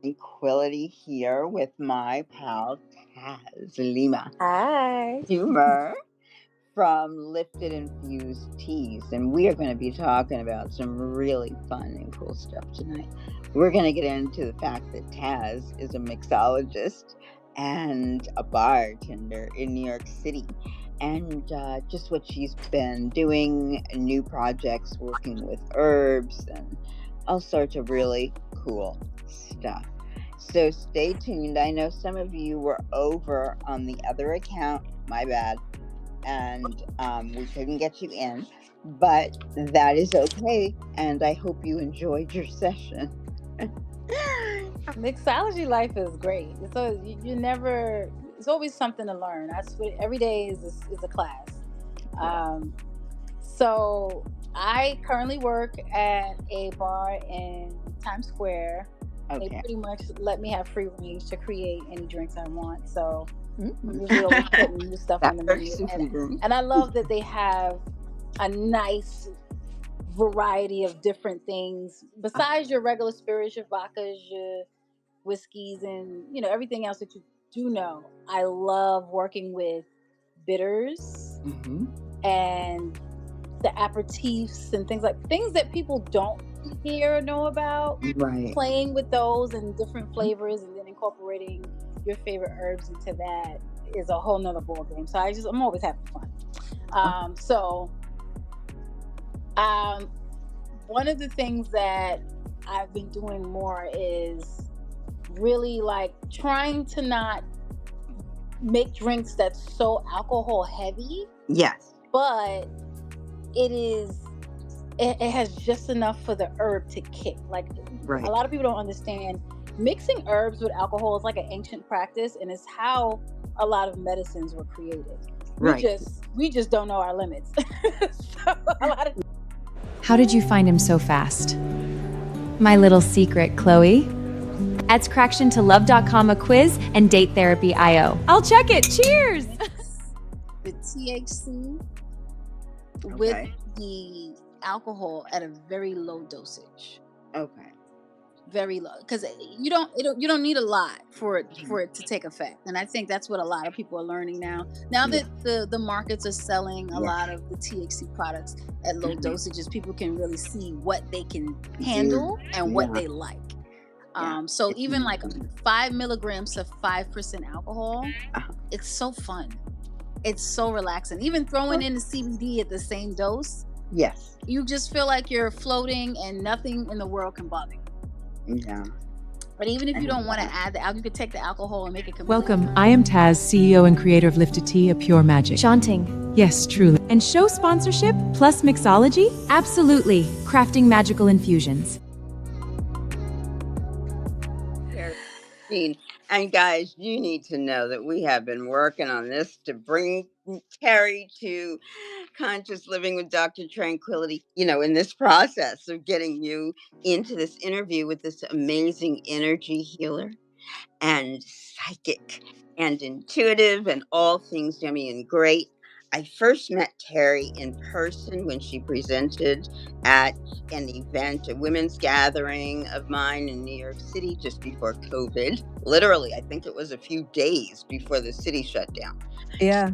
Tranquility here with my pal Taz Hi. Toomer from Lifted Infused Teas. And we are going to be talking about some really fun and cool stuff tonight. We're going to get into the fact that Taz is a mixologist and a bartender in New York City. And just what she's been doing, new projects, working with herbs, and all sorts of really cool stuff. So stay tuned. I know some of you were over on the other account. My bad. And we couldn't get you in, but that is okay. And I hope you enjoyed your session. Mixology life is great. So you never. It's always something to learn. That's what every day is a class. So I currently work at a bar in Times Square. They Okay. pretty much let me have free range to create any drinks I want. So I'm usually always putting new stuff on the menu. And I love that they have a nice variety of different things besides your regular spirits, your vodkas, your whiskeys, and everything else that you do know. I love working with bitters and the aperitifs and things that people don't hear or know about. Right. Playing with those and different flavors and then incorporating your favorite herbs into that is a whole nother ball game. So I'm always having fun. One of the things that I've been doing more is really like trying to not make drinks that's so alcohol heavy. Yes. But it has just enough for the herb to kick. Like a lot of people don't understand mixing herbs with alcohol is like an ancient practice, and it's how a lot of medicines were created. We just don't know our limits. How did you find him so fast? My little secret, Chloe. Adds Craction to love.com a quiz and date therapy IO. I'll check it. Cheers! The THC with the alcohol at a very low dosage. Okay. Very low, because you don't need a lot for it to take effect, and I think that's what a lot of people are learning now. Now that the markets are selling a lot of the THC products at low dosages, people can really see what they can handle and what they like. So even like 5 milligrams of 5% alcohol, it's so fun. It's so relaxing. Even throwing in the CBD at the same dose, you just feel like you're floating and nothing in the world can bother you. Yeah. But even if you don't want to add the alcohol, you could take the alcohol and make it completely. Welcome, I am Taz, CEO and creator of Lifted Tea, a pure magic. Chanting. Yes, truly. And show sponsorship plus mixology? Absolutely. Crafting magical infusions. And guys, you need to know that we have been working on this to bring Terry to Conscious Living with Dr. Tranquility, in this process of getting you into this interview with this amazing energy healer and psychic and intuitive and all things yummy and great. I first met Terry in person when she presented at an event, a women's gathering of mine in New York City just before COVID. Literally, I think it was a few days before the city shut down. Yeah.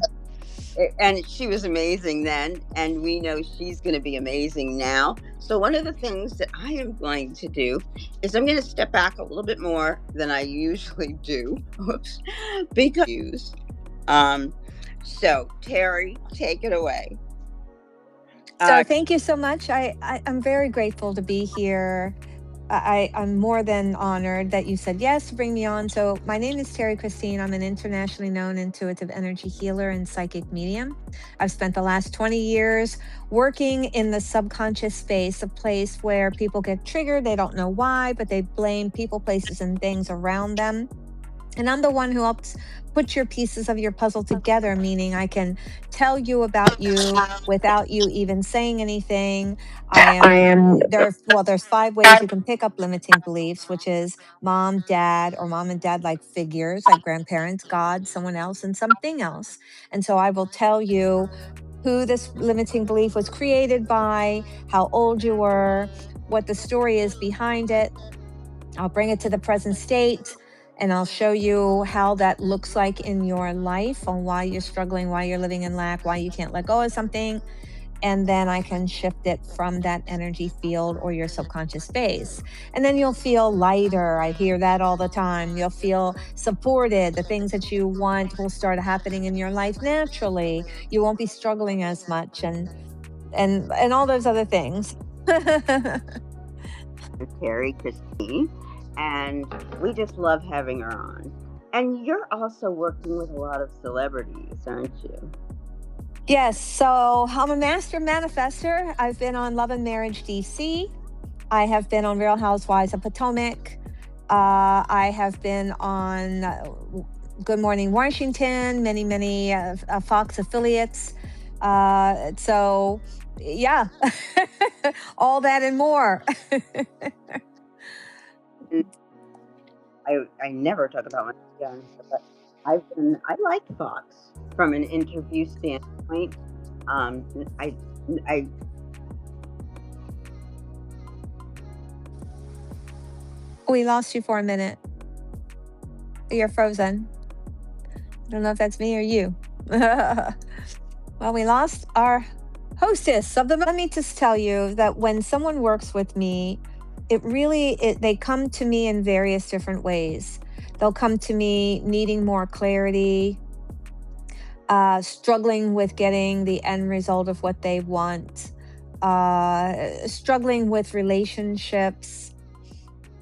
And she was amazing then, and we know she's going to be amazing now. So one of the things that I am going to do is I'm going to step back a little bit more than I usually do. Because so Terry, take it away. So thank you so much. I'm very grateful to be here. I'm more than honored that you said yes to bring me on. So my name is TerrieChristine. I'm an internationally known intuitive energy healer and psychic medium. I've spent the last 20 years working in the subconscious space, a place where people get triggered. They don't know why, but they blame people, places, and things around them. And I'm the one who helps put your pieces of your puzzle together, meaning I can tell you about you without you even saying anything. There's 5 ways you can pick up limiting beliefs, which is mom, dad, or mom and dad like figures, like grandparents, God, someone else, and something else. And so I will tell you who this limiting belief was created by, how old you were, what the story is behind it. I'll bring it to the present state, and I'll show you how that looks like in your life, on why you're struggling, why you're living in lack, why you can't let go of something. And then I can shift it from that energy field or your subconscious space. And then you'll feel lighter. I hear that all the time. You'll feel supported. The things that you want will start happening in your life naturally. You won't be struggling as much, and all those other things. Terry Christine, and we just love having her on. And you're also working with a lot of celebrities, aren't you? Yes. So I'm a master manifester. I've been on Love and Marriage DC. I have been on Real Housewives of Potomac. I have been on Good Morning Washington, many Fox affiliates. So, yeah, all that and more. I never talk about my young, but I like Fox from an interview standpoint. We lost you for a minute. You're frozen. I don't know if that's me or you. Well, we lost our hostess of the. Let me just tell you that when someone works with me, they come to me in various different ways. They'll come to me needing more clarity, struggling with getting the end result of what they want, struggling with relationships,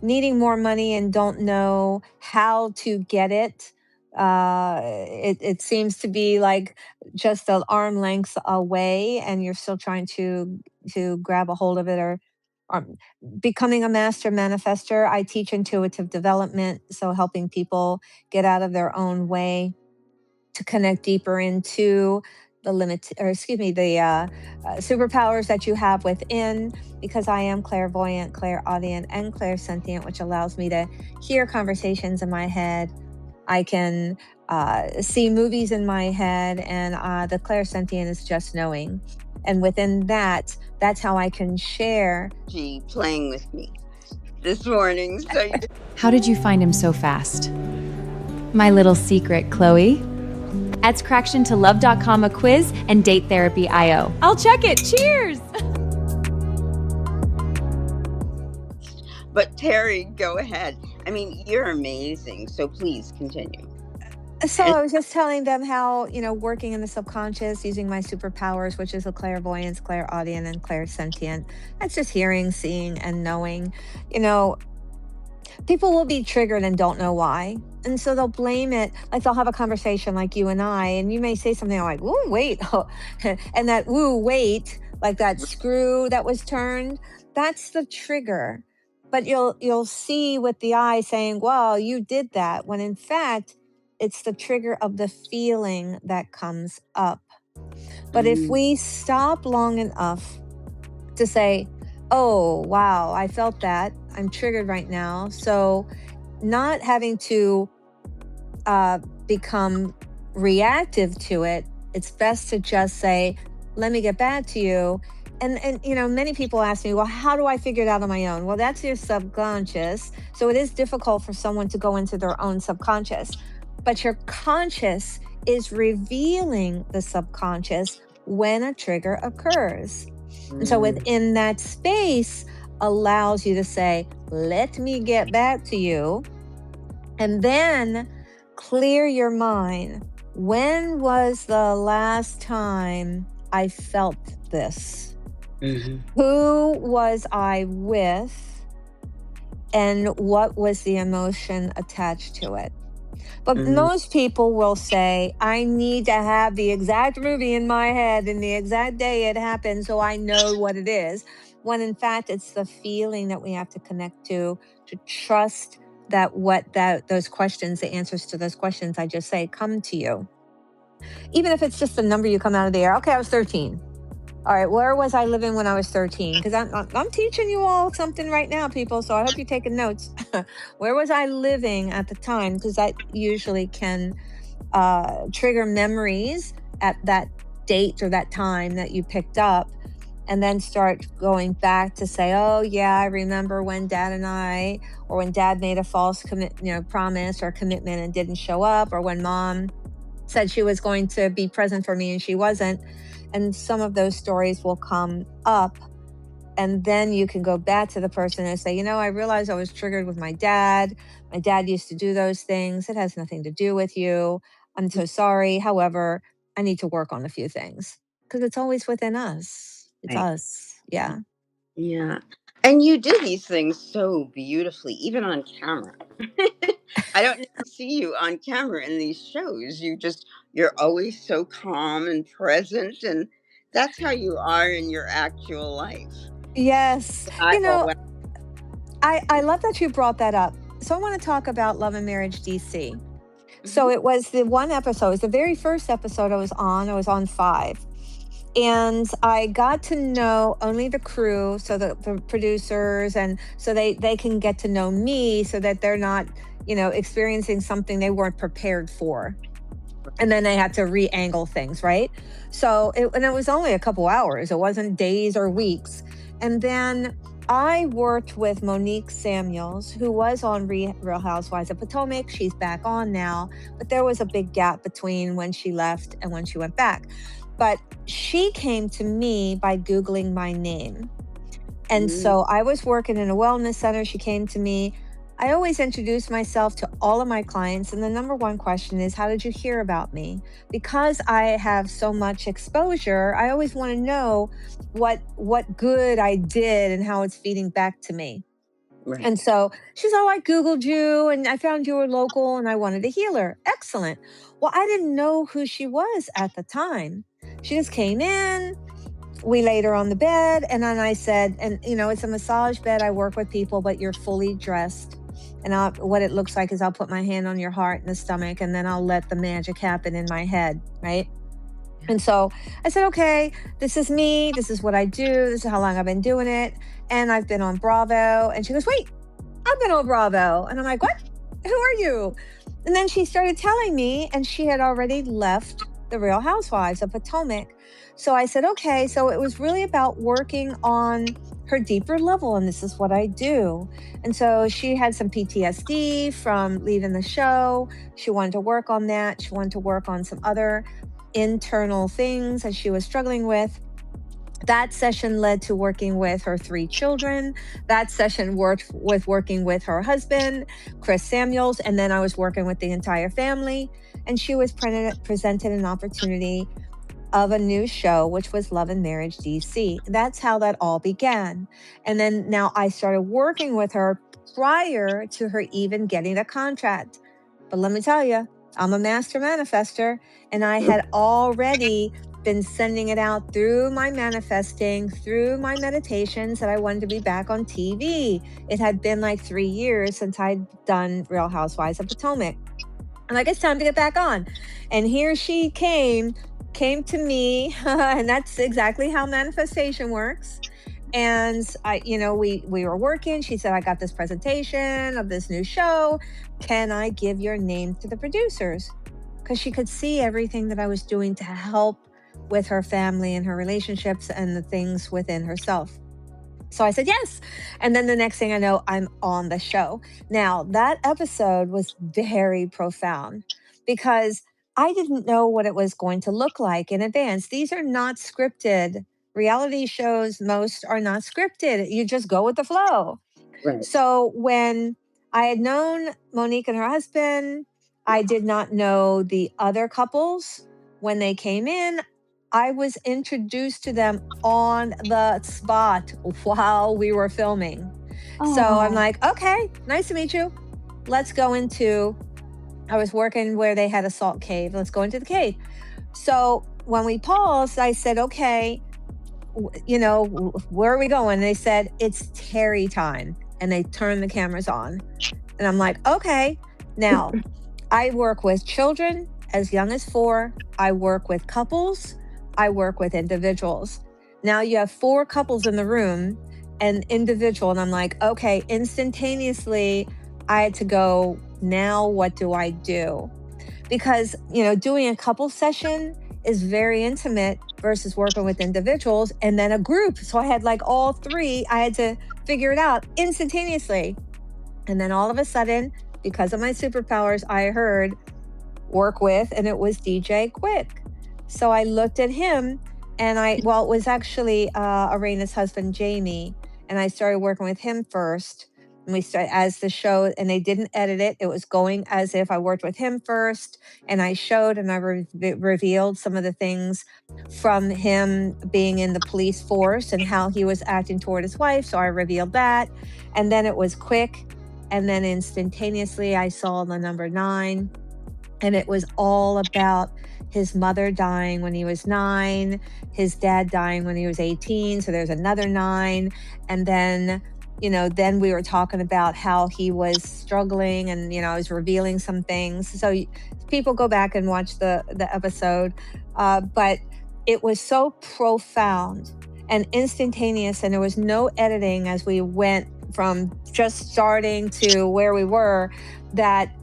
needing more money and don't know how to get it. It seems to be like just an arm length away, and you're still trying to grab a hold of it. Or becoming a master manifester, I teach intuitive development, so helping people get out of their own way to connect deeper into the superpowers that you have within, because I am clairvoyant, clairaudient, and clairsentient, which allows me to hear conversations in my head. I can see movies in my head, and the clairsentient is just knowing. And within that, that's how I can share. Playing with me this morning. So How did you find him so fast? My little secret, Chloe. Adds Craction to Love.com a quiz and Date Therapy IO. I'll check it. Cheers! But Terry, go ahead. I mean, you're amazing. So please continue. So I was just telling them how, working in the subconscious, using my superpowers, which is a clairvoyance, clairaudient, and clairsentient. That's just hearing, seeing, and knowing. People will be triggered and don't know why. And so they'll blame it. Like they'll have a conversation like you and I, and you may say something like, "Ooh, wait." And that "ooh, wait," like that screw that was turned, that's the trigger. But you'll see with the eye saying, "Well, you did that," when in fact, it's the trigger of the feeling that comes up. But if we stop long enough to say, "Oh, wow, I felt that. I'm triggered right now." So not having to become reactive to it, it's best to just say, "Let me get back to you." And many people ask me, "Well, how do I figure it out on my own?" Well, that's your subconscious. So it is difficult for someone to go into their own subconscious. But your conscious is revealing the subconscious when a trigger occurs. And so within that space allows you to say, "Let me get back to you." And then clear your mind. When was the last time I felt this? Who was I with? And what was the emotion attached to it? But most people will say, "I need to have the exact movie in my head and the exact day it happened so I know what it is." When in fact, it's the feeling that we have to connect to trust that those questions, the answers to those questions I just say, come to you. Even if it's just the number you come out of the air. Okay, I was 13. All right, where was I living when I was 13? Because I'm teaching you all something right now, people, so I hope you're taking notes. Where was I living at the time? Because that usually can trigger memories at that date or that time that you picked up. and then start going back to say, oh yeah, I remember when Dad and I, or when Dad made a false promise or commitment and didn't show up, or when Mom said she was going to be present for me and she wasn't. And some of those stories will come up. And then you can go back to the person and say, I realized I was triggered with my dad. My dad used to do those things. It has nothing to do with you. I'm so sorry. However, I need to work on a few things because it's always within us. It's Right. us. Yeah. Yeah. And you do these things so beautifully, even on camera. I don't never see you on camera in these shows. You're always so calm and present, and that's how you are in your actual life. Yes. Not always. I love that you brought that up. So I want to talk about Love and Marriage DC. So it was the one episode, it was the very first episode I was on 5. And I got to know only the crew, so the producers, and so they can get to know me so that they're not, experiencing something they weren't prepared for. And then they had to re-angle things, right? So it was only a couple hours. It wasn't days or weeks. And then I worked with Monique Samuels, who was on Real Housewives of Potomac. She's back on now, but there was a big gap between when she left and when she went back. But she came to me by Googling my name. And so I was working in a wellness center. She came to me. I always introduce myself to all of my clients. And the number one question is, how did you hear about me? Because I have so much exposure, I always want to know what good I did and how it's feeding back to me. Right. And so she's, I Googled you and I found you were local and I wanted a healer. Excellent. Well, I didn't know who she was at the time. She just came in. We laid her on the bed. And then I said, and it's a massage bed. I work with people, but you're fully dressed. And what it looks like is I'll put my hand on your heart and the stomach, and then I'll let the magic happen in my head, right? And so I said, okay, this is me. This is what I do. This is how long I've been doing it. And I've been on Bravo. And she goes, wait, I've been on Bravo. And I'm like, what? Who are you? And then she started telling me, and she had already left the Real Housewives of Potomac. So I said, okay. So it was really about working on her deeper level. And this is what I do. And so she had some PTSD from leaving the show. She wanted to work on that. She wanted to work on some other internal things that she was struggling with. That session led to working with her 3 children. That session worked with working with her husband, Chris Samuels. And then I was working with the entire family. And she was presented an opportunity of a new show, which was Love and Marriage DC. That's how that all began. And then now I started working with her prior to her even getting the contract. But let me tell you, I'm a master manifester, and I had already been sending it out through my manifesting, through my meditations, that I wanted to be back on TV. It had been like 3 years since I'd done Real Housewives of Potomac. I'm like, it's time to get back on. And here she came to me, and that's exactly how manifestation works. And we were working. She said, I got this presentation of this new show. Can I give your name to the producers? Because she could see everything that I was doing to help with her family and her relationships and the things within herself. So I said, yes. And then the next thing I know, I'm on the show. Now, that episode was very profound because I didn't know what it was going to look like in advance. These are not scripted. Reality shows, most are not scripted. You just go with the flow. Right. So when I had known Monique and her husband, I did not know the other couples. When they came in, I was introduced to them on the spot while we were filming. Oh. So I'm like, okay, nice to meet you. Let's go into, I was working where they had a salt cave. Let's go into the cave. So when we paused, I said, okay, where are we going? They said, it's Terry time. And they turned the cameras on. And I'm like, okay. Now, I work with children as young as 4. I work with couples. I work with individuals. Now you have 4 couples in the room and individual. And I'm like, okay, instantaneously, I had to go, now what do I do? Because, doing a couple session is very intimate versus working with individuals and then a group. So I had like all three. I had to figure it out instantaneously. And then all of a sudden, because of my superpowers, I heard work with, and it was DJ Quick. So I looked at him and it was actually Arena's husband, Jamie. And I started working with him first. And we started as the show, and they didn't edit it. It was going as if I worked with him first. And I showed and I revealed some of the things from him being in the police force and how he was acting toward his wife. So I revealed that. And then it was quick. And then instantaneously, I saw the number 9. And it was all about his mother dying when he was 9, his dad dying when he was 18. So there's another 9. And then, then we were talking about how he was struggling, and, I was revealing some things. So people go back and watch the episode. But it was so profound and instantaneous, and there was no editing as we went from just starting to where we were, that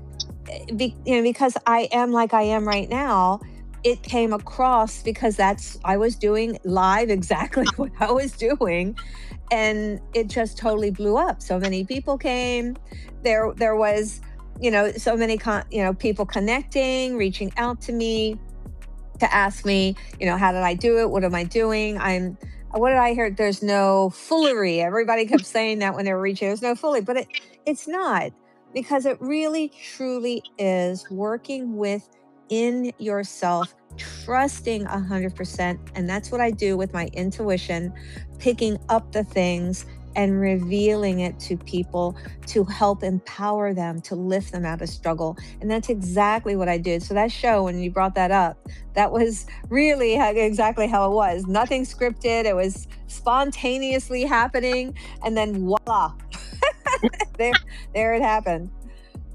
because I am like I am right now, it came across because I was doing live exactly what I was doing, and it just totally blew up. So many people came. There was, so many people connecting, reaching out to me to ask me, how did I do it? What am I doing? What did I hear? There's no foolery. Everybody kept saying that when they were reaching. There's no foolery, but it's not. Because it really, truly is working within yourself, trusting 100%. And that's what I do with my intuition, picking up the things and revealing it to people to help empower them, to lift them out of struggle. And that's exactly what I did. So that show, when you brought that up, that was really exactly how it was. Nothing scripted. It was spontaneously happening. And then voila. There it happened.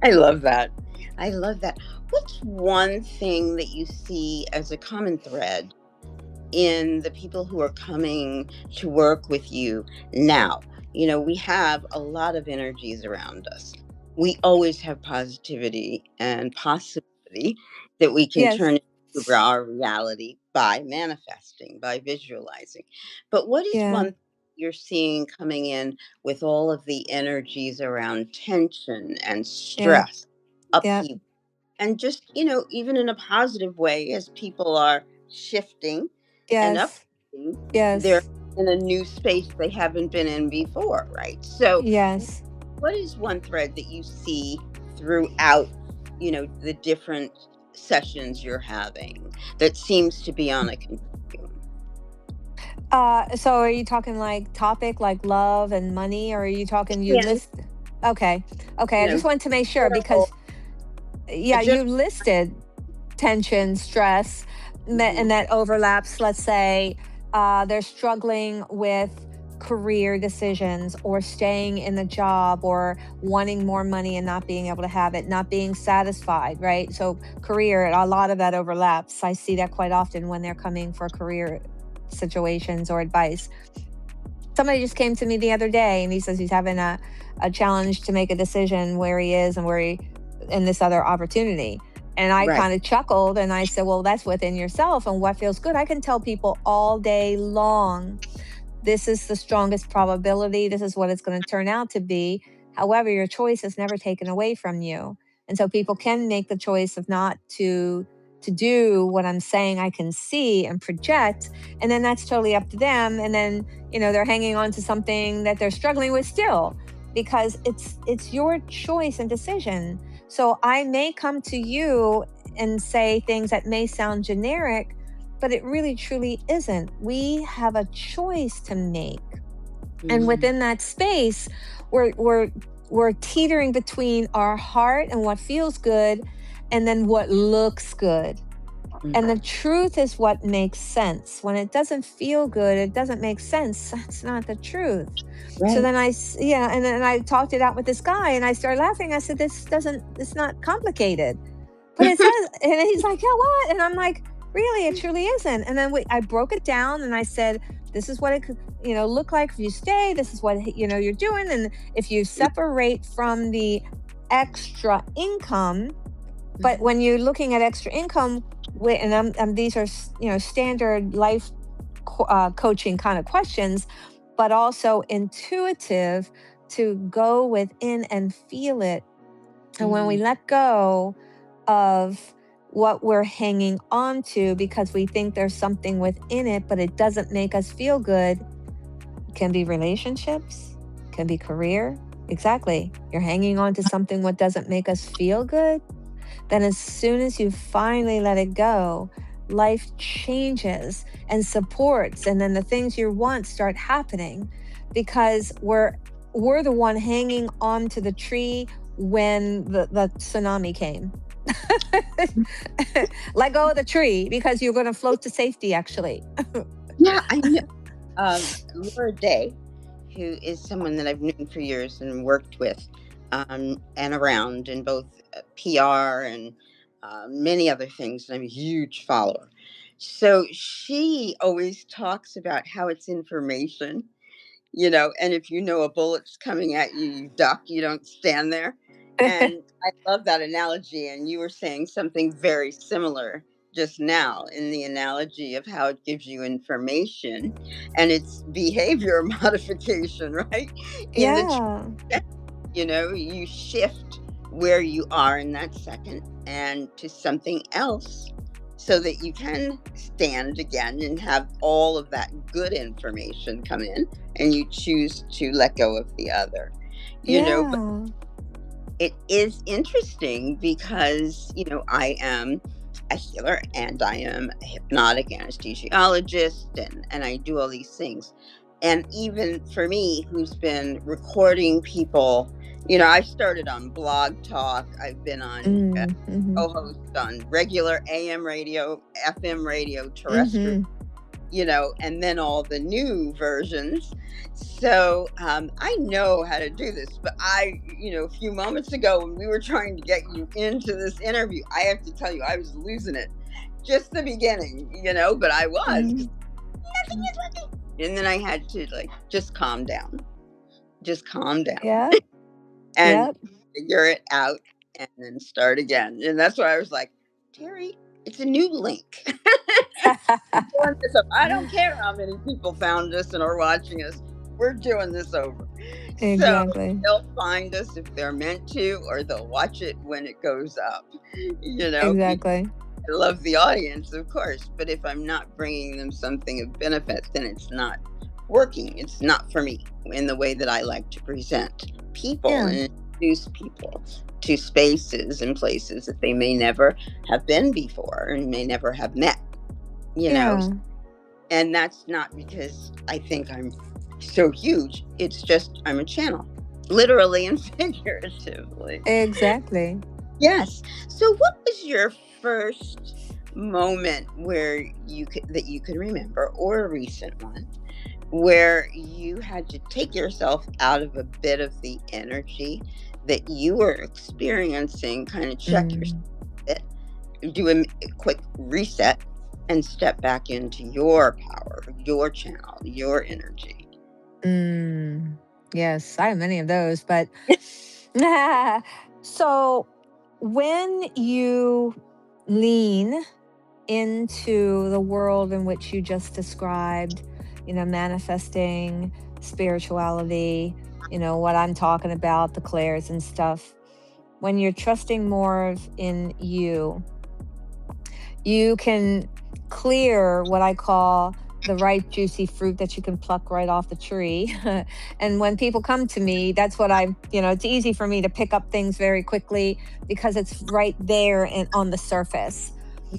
I love that. What's one thing that you see as a common thread in the people who are coming to work with you now? We have a lot of energies around us. We always have positivity and possibility that we can turn into our reality by manifesting, by visualizing. But what is one you're seeing coming in with all of the energies around tension and stress, upheaval, and just, even in a positive way, as people are shifting and updating, they're in a new space they haven't been in before, right? So what is one thread that you see throughout, the different sessions you're having that seems to be on a continuum? So are you talking like topic like love and money, or are you talking list? Okay. I just wanted to make sure, because you listed tension, stress, and that overlaps. Let's say they're struggling with career decisions, or staying in the job, or wanting more money and not being able to have it, not being satisfied, right? So career, a lot of that overlaps. I see that quite often when they're coming for career situations or advice. Somebody just came to me the other day, and he says he's having a challenge to make a decision where he is and in this other opportunity. And I kind of chuckled, and I said, well, that's within yourself and what feels good. I can tell people all day long, this is the strongest probability. This is what it's going to turn out to be. However, your choice is never taken away from you. And so people can make the choice of not to do what I'm saying I can see and project. And then that's totally up to them. And then, they're hanging on to something that they're struggling with still, because it's your choice and decision. So I may come to you and say things that may sound generic, but it really truly isn't. We have a choice to make. Mm-hmm. And within that space, we're teetering between our heart and what feels good, and then what looks good. Mm-hmm. And the truth is what makes sense. When it doesn't feel good, it doesn't make sense. That's not the truth. Right. So then and then I talked it out with this guy, and I started laughing. I said, it's not complicated. But it says, and he's like, yeah, what? And I'm like, really, it truly isn't. And then I broke it down, and I said, this is what it could, look like if you stay. This is what, you're doing. And if you separate from the extra income, But when you're looking at extra income, and these are standard life coaching kind of questions, but also intuitive to go within and feel it. And when we let go of what we're hanging on to because we think there's something within it, but it doesn't make us feel good, it can be relationships, can be career. Exactly. You're hanging on to something what doesn't make us feel good. Then as soon as you finally let it go, life changes and supports, and then the things you want start happening because we're the one hanging on to the tree when the tsunami came. Let go of the tree because you're going to float to safety, actually. Yeah, I know. Laura Day, who is someone that I've known for years and worked with and around in both PR and many other things, and I'm a huge follower. So she always talks about how it's information, and if you know a bullet's coming at you, you duck, you don't stand there. And I love that analogy. And you were saying something very similar just now in the analogy of how it gives you information and it's behavior modification, right? In Yeah. you shift where you are in that second and to something else so that you can stand again and have all of that good information come in and you choose to let go of the other. But Yeah. it is interesting because I am a healer and I am a hypnotic anesthesiologist and I do all these things. And even for me, who's been recording people, I started on Blog Talk. I've been on co-host on regular AM radio, FM radio, terrestrial, and then all the new versions. So I know how to do this, but a few moments ago when we were trying to get you into this interview, I have to tell you, I was losing it. Just the beginning, but I was. Nothing is working. And then I had to just calm down. Yeah. And figure it out and then start again. And that's why I was like, Terry, it's a new link. I don't care how many people found us and are watching us. We're doing this over. Exactly. So they'll find us if they're meant to, or they'll watch it when it goes up. Exactly. I love the audience, of course, but if I'm not bringing them something of benefit, then it's not working. It's not for me in the way that I like to present people and introduce people to spaces and places that they may never have been before and may never have met. And that's not because I think I'm so huge. It's just I'm a channel, literally and figuratively. Exactly. Yes. So what was your first moment where you could remember, or a recent one, where you had to take yourself out of a bit of the energy that you were experiencing, kind of check yourself a bit, do a quick reset and step back into your power, your channel, your energy? Yes, I have many of those, but so when you lean into the world in which you just described, manifesting spirituality, what I'm talking about, the clairs and stuff, when you're trusting more in you can clear what I call the ripe, juicy fruit that you can pluck right off the tree. And when people come to me, that's what it's easy for me to pick up things very quickly because it's right there and on the surface.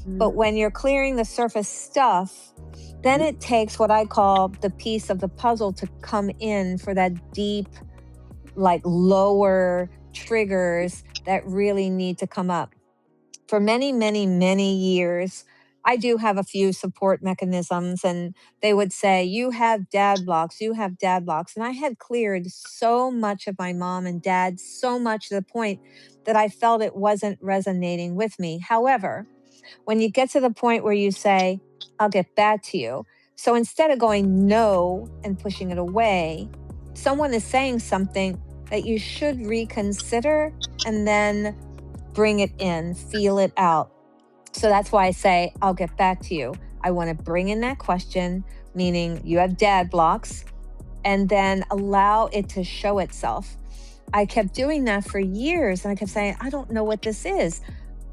But when you're clearing the surface stuff, then it takes what I call the piece of the puzzle to come in for that deep, lower triggers that really need to come up. For many, many, many years, I do have a few support mechanisms, and they would say, you have dad blocks, you have dad blocks. And I had cleared so much of my mom and dad, so much to the point that I felt it wasn't resonating with me. However, when you get to the point where you say, I'll get back to you. So instead of going no and pushing it away, someone is saying something that you should reconsider and then bring it in, feel it out. So that's why I say, I'll get back to you. I want to bring in that question, meaning you have dad blocks, and then allow it to show itself. I kept doing that for years, and I kept saying, I don't know what this is.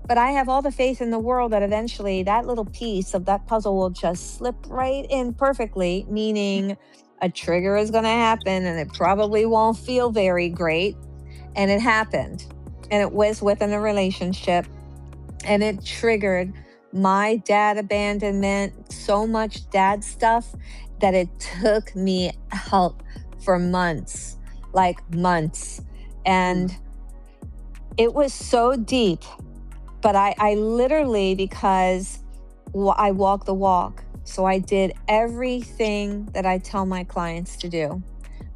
But I have all the faith in the world that eventually that little piece of that puzzle will just slip right in perfectly, meaning a trigger is going to happen and it probably won't feel very great. And it happened. And it was within a relationship. And it triggered my dad abandonment, so much dad stuff that it took me out for months, like months. And it was so deep. But I literally, because I walk the walk. So I did everything that I tell my clients to do.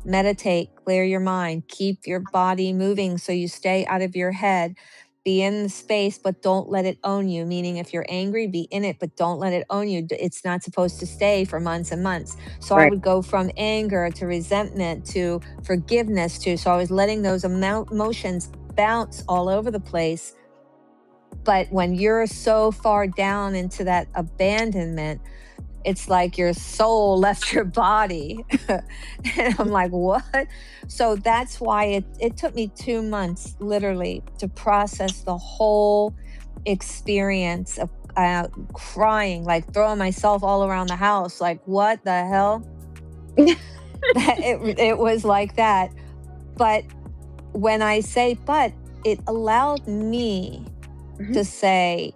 Meditate, clear your mind, keep your body moving so you stay out of your head. Be in the space, but don't let it own you. Meaning if you're angry, be in it, but don't let it own you. It's not supposed to stay for months and months. So I would go from anger to resentment to forgiveness so I was letting those emotions bounce all over the place. But when you're so far down into that abandonment, it's like your soul left your body. And I'm like, what? So that's why it took me 2 months, literally, to process the whole experience of crying, like throwing myself all around the house. Like, what the hell? It was like that. But when I say, but it allowed me to say,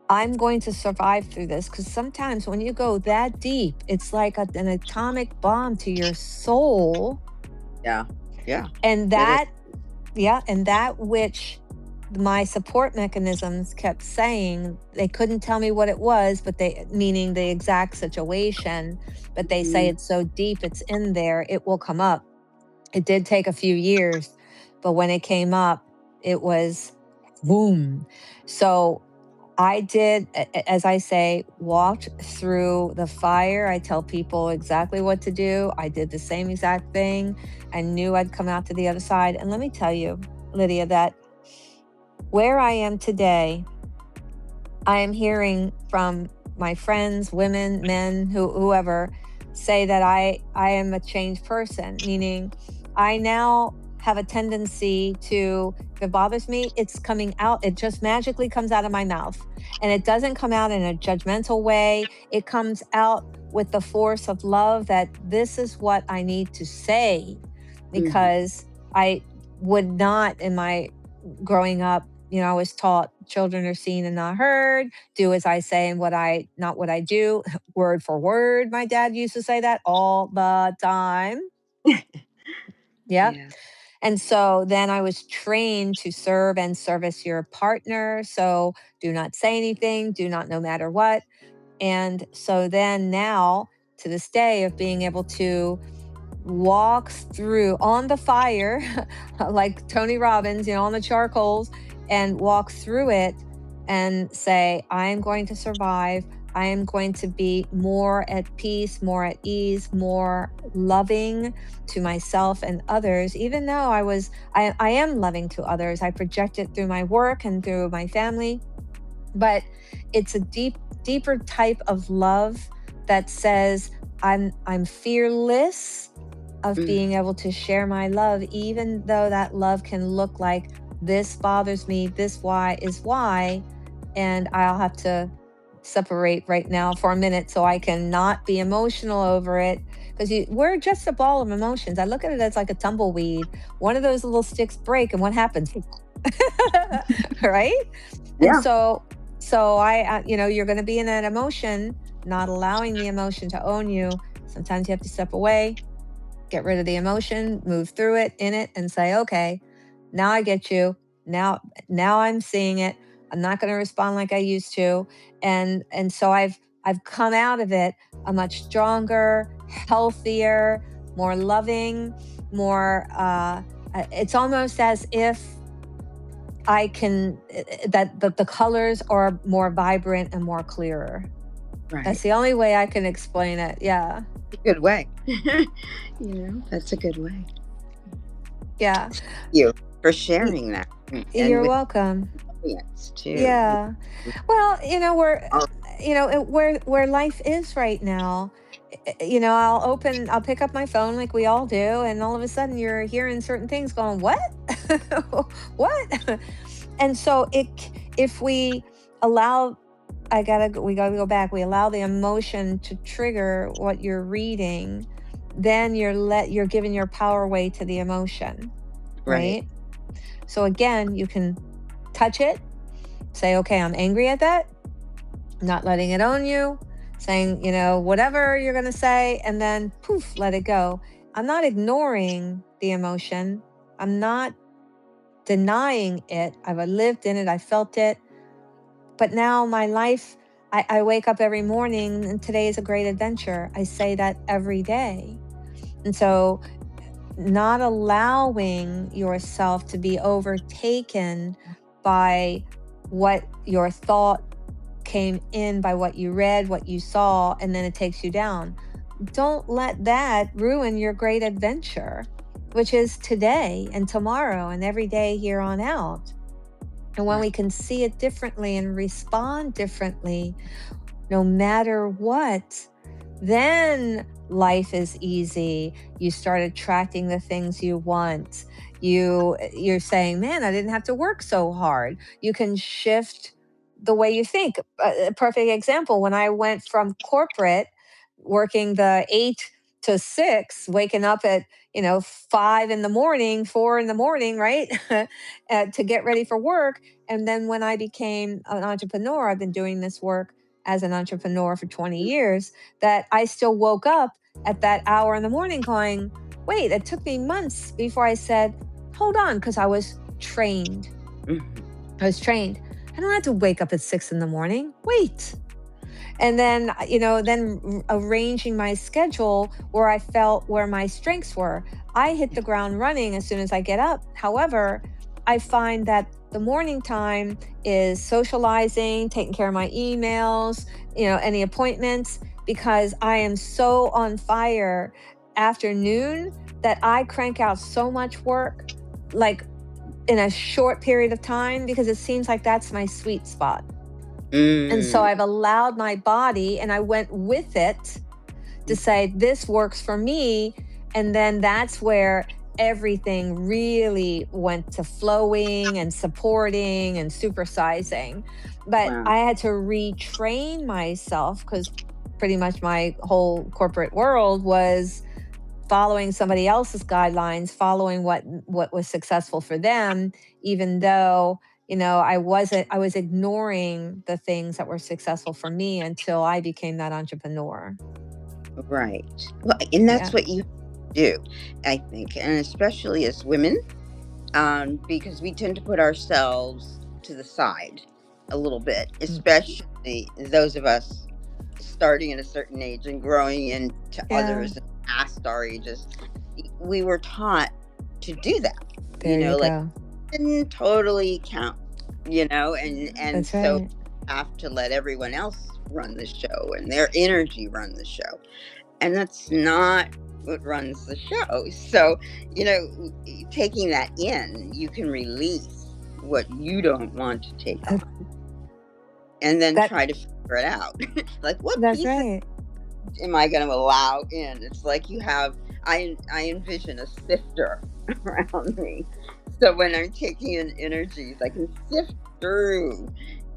I'm going to survive through this. Because sometimes when you go that deep, it's like an atomic bomb to your soul. Yeah. And that which my support mechanisms kept saying, they couldn't tell me what it was, but meaning the exact situation, but they say it's so deep, it's in there, it will come up. It did take a few years, but when it came up, it was boom. So I did, as I say, walked through the fire. I tell people exactly what to do. I did the same exact thing. I knew I'd come out to the other side. And let me tell you, Lydia, that where I am today, I am hearing from my friends, women, men, whoever, say that I am a changed person, meaning I now have a tendency to, if it bothers me, it's coming out. It just magically comes out of my mouth. And it doesn't come out in a judgmental way. It comes out with the force of love that this is what I need to say. Because I would not, in my growing up, I was taught children are seen and not heard. Do as I say and not what I do. Word for word. My dad used to say that all the time. Yeah. And so then I was trained to serve and service your partner. So do not say anything, do not no matter what. And so then now to this day of being able to walk through on the fire, like Tony Robbins, on the charcoals, and walk through it and say, I am going to survive. I am going to be more at peace, more at ease, more loving to myself and others, even though I am loving to others. I project it through my work and through my family, but it's a deeper type of love that says, I'm fearless of being able to share my love, even though that love can look like this bothers me, this why is why, and I'll have to separate right now for a minute so I can not be emotional over it, because we're just a ball of emotions. I look at it as like a tumbleweed. One of those little sticks break and what happens? Right? Yeah. And so I you're going to be in that emotion, not allowing the emotion to own you. Sometimes you have to step away, get rid of the emotion, move through it, in it, and say, okay, now I get you. Now I'm seeing it. I'm not going to respond like I used to. And so I've come out of it a much stronger, healthier, more loving, more, it's almost as if I can, that the colors are more vibrant and more clearer. Right. That's the only way I can explain it. Yeah. Good way. That's a good way. Yeah. Thank you for sharing that. You're welcome. experience too. Yeah. Well, where life is right now, I'll pick up my phone like we all do, and all of a sudden you're hearing certain things going, what? What? And so if we allow, we gotta go back, we allow the emotion to trigger what you're reading, then you're giving your power away to the emotion, right? So again, you can touch it, say, okay, I'm angry at that, not letting it own you, saying, whatever you're going to say, and then poof, let it go. I'm not ignoring the emotion. I'm not denying it. I've lived in it. I felt it. But now my life, I wake up every morning and today is a great adventure. I say that every day. And so not allowing yourself to be overtaken by what your thought came in, by what you read, what you saw, and then it takes you down. Don't let that ruin your great adventure, which is today and tomorrow and every day here on out. And when we can see it differently and respond differently, no matter what, then life is easy. You start attracting the things you want. You're saying, man, I didn't have to work so hard. You can shift the way you think. A perfect example, when I went from corporate, working the 8 to 6, waking up at 5 in the morning, 4 in the morning, right? To get ready for work. And then when I became an entrepreneur, I've been doing this work as an entrepreneur for 20 years, that I still woke up at that hour in the morning going, wait, it took me months before I said, hold on, because I was trained. I was trained. I don't have to wake up at 6 in the morning. Wait. And then, then arranging my schedule where I felt where my strengths were. I hit the ground running as soon as I get up. However, I find that the morning time is socializing, taking care of my emails, any appointments, because I am so on fire afternoon that I crank out so much work, like in a short period of time, because it seems like that's my sweet spot. And so I've allowed my body, and I went with it to say, this works for me. And then that's where everything really went to flowing and supporting and supersizing. But I had to retrain myself, because pretty much my whole corporate world was following somebody else's guidelines, following what was successful for them, even though I was ignoring the things that were successful for me until I became that entrepreneur. Right. Well, and that's what you do, I think, and especially as women, because we tend to put ourselves to the side a little bit, especially those of us starting at a certain age and growing into others past our ages. We were taught to do that. Didn't totally count, and so you have to let everyone else run the show and their energy run the show. And that's not what runs the show. So, taking that in, you can release what you don't want to take on. And then try to figure it out. Like, what pieces am I going to allow in? It's like I envision a sifter around me. So when I'm taking in energies, I can sift through,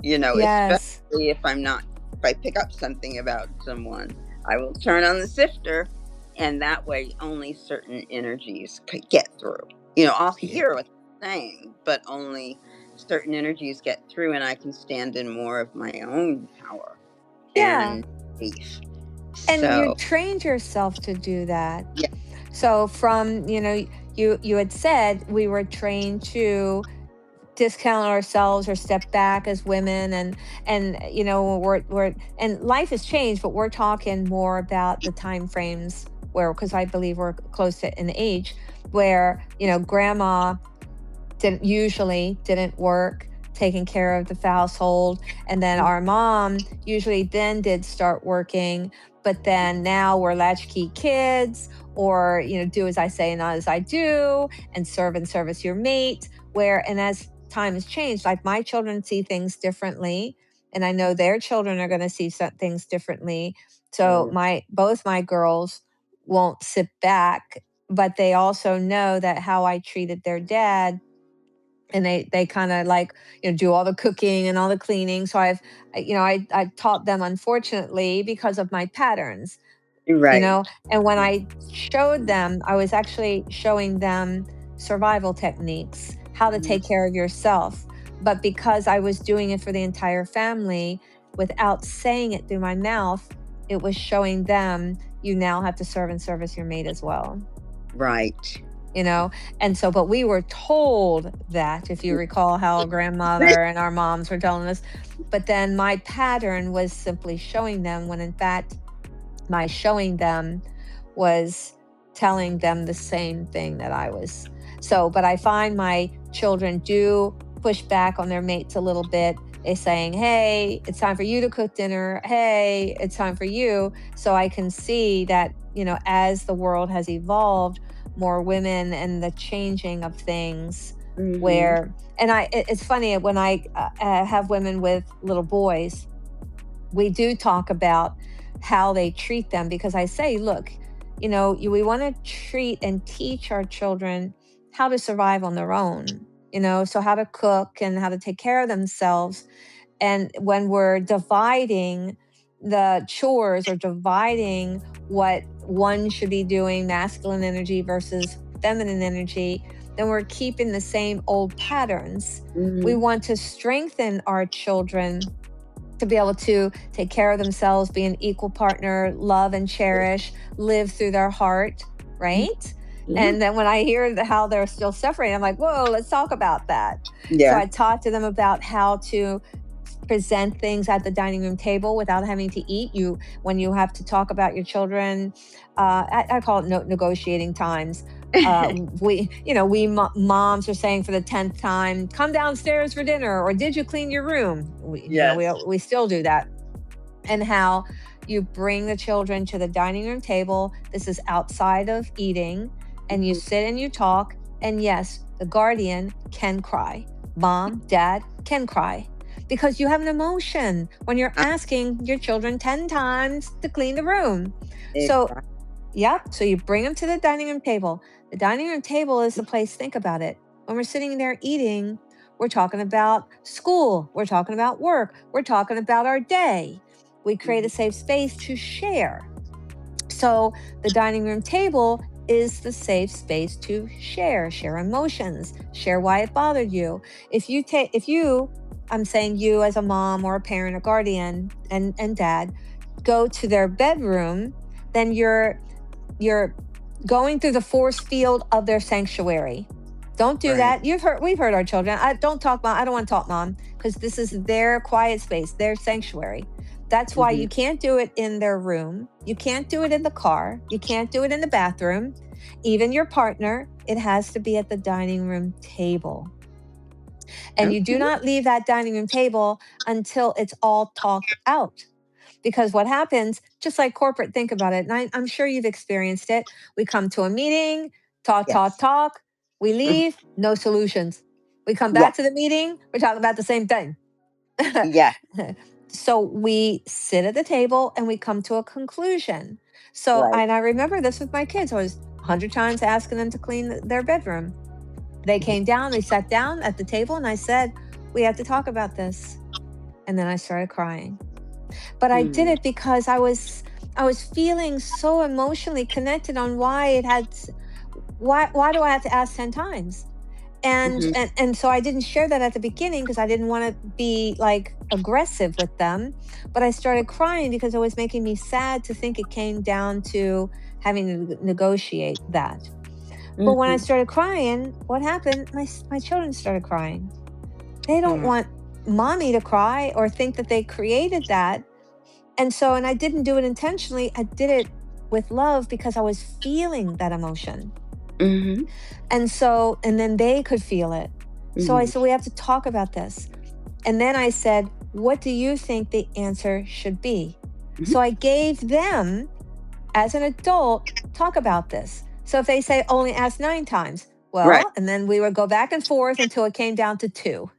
especially if I pick up something about someone, I will turn on the sifter, and that way only certain energies could get through. I'll hear what they're saying, but only certain energies get through, and I can stand in more of my own power and belief. And you trained yourself to do that. Yeah. So from, you had said we were trained to discount ourselves or step back as women, and we're and life has changed, but we're talking more about the time frames because I believe we're close to an age where grandma didn't work, taking care of the household, and then our mom usually then did start working, but then now we're latchkey kids, or do as I say, not as I do, and serve and service your mate. And as time has changed. Like my children see things differently, and I know their children are going to see some things differently. So both my girls won't sit back, but they also know that how I treated their dad, and they kind of like, do all the cooking and all the cleaning. So I taught them, unfortunately, because of my patterns. Right. And when I showed them, I was actually showing them survival techniques, how to take care of yourself. But because I was doing it for the entire family without saying it through my mouth, it was showing them, you now have to serve and service your mate as well. Right. And so, but we were told that, if you recall how grandmother and our moms were telling us, but then my pattern was simply showing them, when in fact, my showing them was telling them the same thing that I was. So, but I find my children do push back on their mates a little bit. They're saying, hey, it's time for you to cook dinner. Hey, it's time for you. So I can see that, as the world has evolved, more women and the changing of things where, and it's funny when I have women with little boys, we do talk about how they treat them, because I say, look, we want to treat and teach our children how to survive on their own, so how to cook and how to take care of themselves. And when we're dividing the chores or dividing what one should be doing, masculine energy versus feminine energy, then we're keeping the same old patterns. We want to strengthen our children to be able to take care of themselves, be an equal partner, love and cherish, live through their heart, right? And then when I hear how they're still suffering, I'm like, whoa, let's talk about that. So I talk to them about how to present things at the dining room table without having to eat. When you have to talk about your children, I call it negotiating times. We moms are saying for the 10th time, come downstairs for dinner, or did you clean your room? We still do that. And how you bring the children to the dining room table. This is outside of eating, and you sit and you talk. And yes, the guardian can cry. Mom, dad can cry, because you have an emotion when you're asking your children 10 times to clean the room. So you bring them to the dining room table. The dining room table is the place, think about it. When we're sitting there eating, we're talking about school, we're talking about work, we're talking about our day. We create a safe space to share. So the dining room table is the safe space to share emotions, share why it bothered you. I'm saying you as a mom or a parent or guardian and dad, go to their bedroom, then you're going through the force field of their sanctuary. Don't do that. We've heard our children. Don't talk, Mom. I don't want to talk, Mom, because this is their quiet space, their sanctuary. That's why you can't do it in their room. You can't do it in the car. You can't do it in the bathroom. Even your partner, it has to be at the dining room table. And you do not leave that dining room table until it's all talked out. Because what happens, just like corporate, think about it, and I'm sure you've experienced it. We come to a meeting, talk. We leave, no solutions. We come back to the meeting, we're talking about the same thing. So we sit at the table and we come to a conclusion. So, and I remember this with my kids. I was 100 times asking them to clean their bedroom. They came down, they sat down at the table, and I said, we have to talk about this. And then I started crying. But I did it because I was feeling so emotionally connected on why do I have to ask 10 times? And so I didn't share that at the beginning because I didn't want to be like aggressive with them. But I started crying because it was making me sad to think it came down to having to negotiate that. But when I started crying, what happened? My children started crying. They don't want mommy to cry or think that they created that. And I didn't do it intentionally. I did it with love because I was feeling that emotion. And then they could feel it. So I said, we have to talk about this. And then I said, what do you think the answer should be? So I gave them, as an adult, talk about this. So if they say only ask 9 times, Well, and then we would go back and forth until it came down to 2.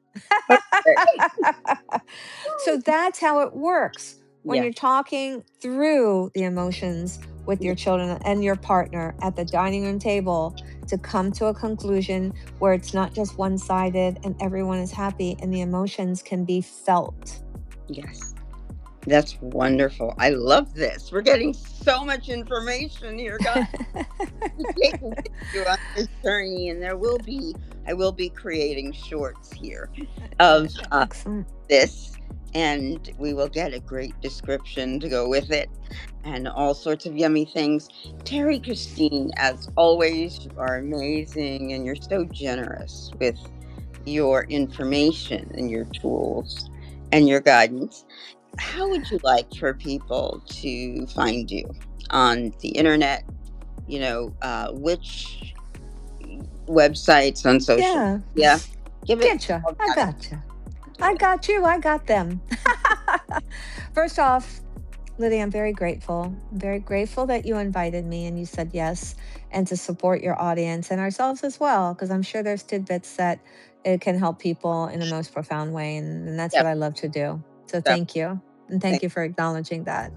So that's how it works when you're talking through the emotions with your children and your partner at the dining room table to come to a conclusion where it's not just one-sided and everyone is happy and the emotions can be felt. Yes. That's wonderful. I love this. We're getting so much information here, guys. Take with you on this journey, and I will be creating shorts here of this, and we will get a great description to go with it, and all sorts of yummy things. Terry Christine, as always, you are amazing, and you're so generous with your information and your tools and your guidance. How would you like for people to find you on the internet? Which websites on social? Yeah. Give it. Getcha. I gotcha. I got you. I got them. First off, Lydia, I'm very grateful. I'm very grateful that you invited me and you said yes, and to support your audience and ourselves as well, because I'm sure there's tidbits that it can help people in the most profound way. And that's what I love to do. So thank you. And thank you for acknowledging that.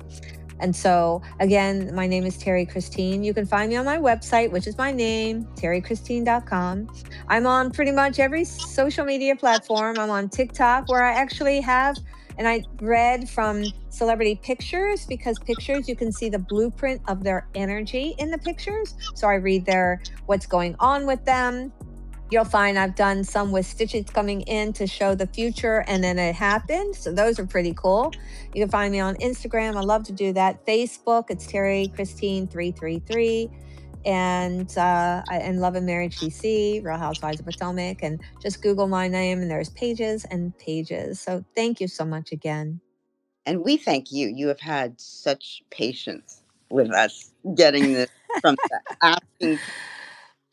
And so, again, my name is Terrie Christine. You can find me on my website, which is my name, TerrieChristinedotcom. I'm on pretty much every social media platform. I'm on TikTok, where I actually have, and I read from celebrity pictures, because pictures, you can see the blueprint of their energy in the pictures. So I read what's going on with them. You'll find I've done some with stitches coming in to show the future, and then it happened. So those are pretty cool. You can find me on Instagram. I love to do that. Facebook, it's Terrie Christine 333. And Love and Marriage DC, Real Housewives of Potomac. And just Google my name, and there's pages and pages. So thank you so much again. And we thank you. You have had such patience with us getting this from the asking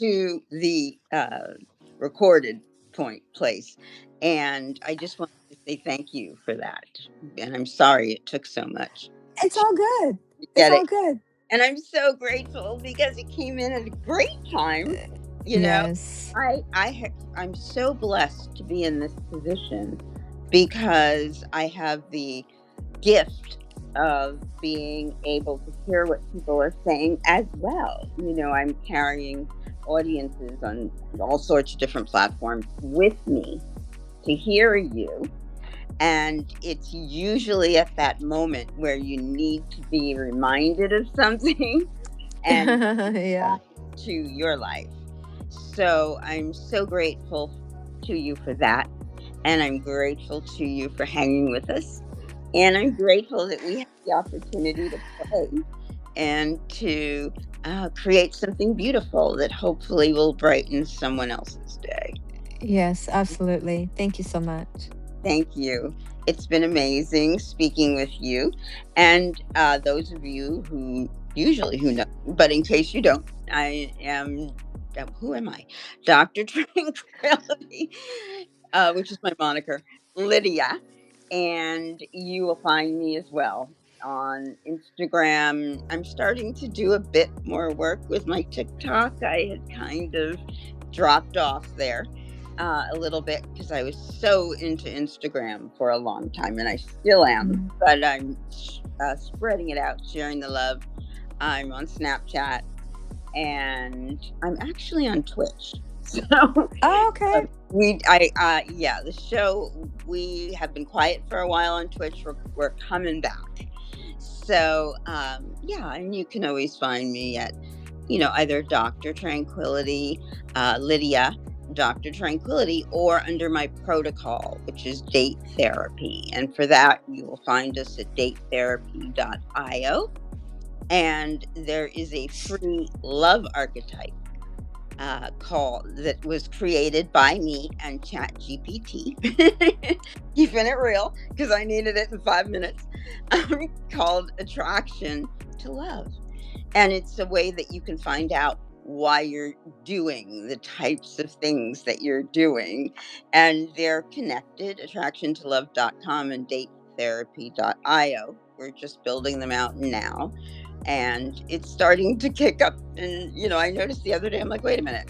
to the recorded place. And I just want to say thank you for that. And I'm sorry it took so much. It's all good. It's all good. And I'm so grateful because it came in at a great time. Yes. I'm so blessed to be in this position, because I have the gift of being able to hear what people are saying as well. I'm carrying audiences on all sorts of different platforms with me to hear you. And it's usually at that moment where you need to be reminded of something and to your life. So I'm so grateful to you for that. And I'm grateful to you for hanging with us. And I'm grateful that we have the opportunity to play and to create something beautiful that hopefully will brighten someone else's day. Yes, absolutely. Thank you so much. Thank you. It's been amazing speaking with you. And those of you who know, but in case you don't, I am, who am I? Dr. Tranquility, which is my moniker, Lydia. And you will find me as well on Instagram. I'm starting to do a bit more work with my TikTok. I had kind of dropped off there a little bit because I was so into Instagram for a long time, and I still am. But I'm spreading it out, sharing the love. I'm on Snapchat, and I'm actually on Twitch. So, okay. The show, we have been quiet for a while on Twitch. We're coming back. So, and you can always find me at, either Dr. Tranquility, Lydia, Dr. Tranquility, or under my protocol, which is Date Therapy. And for that, you will find us at datetherapy.io. And there is a free love archetype call that was created by me and ChatGPT. Keeping it real, because I needed it in 5 minutes. Called Attraction to Love. And it's a way that you can find out why you're doing the types of things that you're doing. And they're connected, attractiontolove.com and datetherapy.io. We're just building them out now. And it's starting to kick up. And, I noticed the other day, I'm like, wait a minute.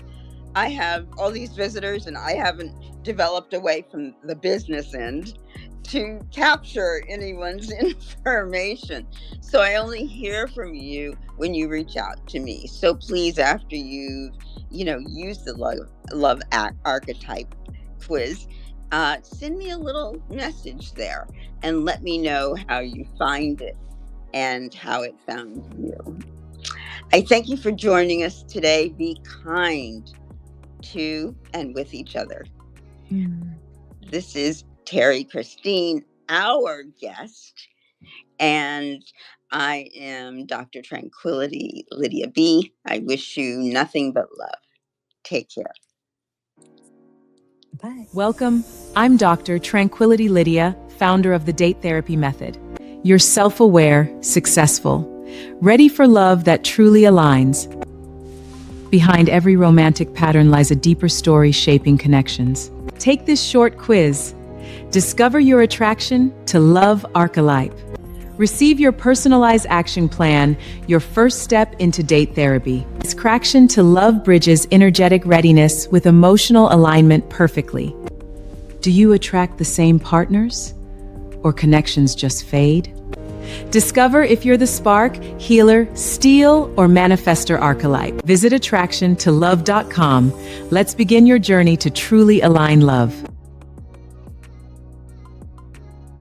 I have all these visitors and I haven't developed a way from the business end to capture anyone's information. So I only hear from you when you reach out to me. So please, after you've, used the love archetype quiz, send me a little message there and let me know how you find it and how it found you. I thank you for joining us today. Be kind to and with each other. This is Terry Christine, our guest, and I am Dr. Tranquility Lydia B. I wish you nothing but love. Take care. Bye. Welcome. I'm Dr. Tranquility Lydia, founder of the Date Therapy Method. You're self-aware, successful, ready for love that truly aligns. Behind every romantic pattern lies a deeper story shaping connections. Take this short quiz. Discover your attraction to love archetype. Receive your personalized action plan, your first step into date therapy. This Traction to Love bridges energetic readiness with emotional alignment perfectly. Do you attract the same partners? Or connections just fade? Discover if you're the spark, healer, steal, or manifester archetype. Visit attractiontolove.com. Let's begin your journey to truly align love.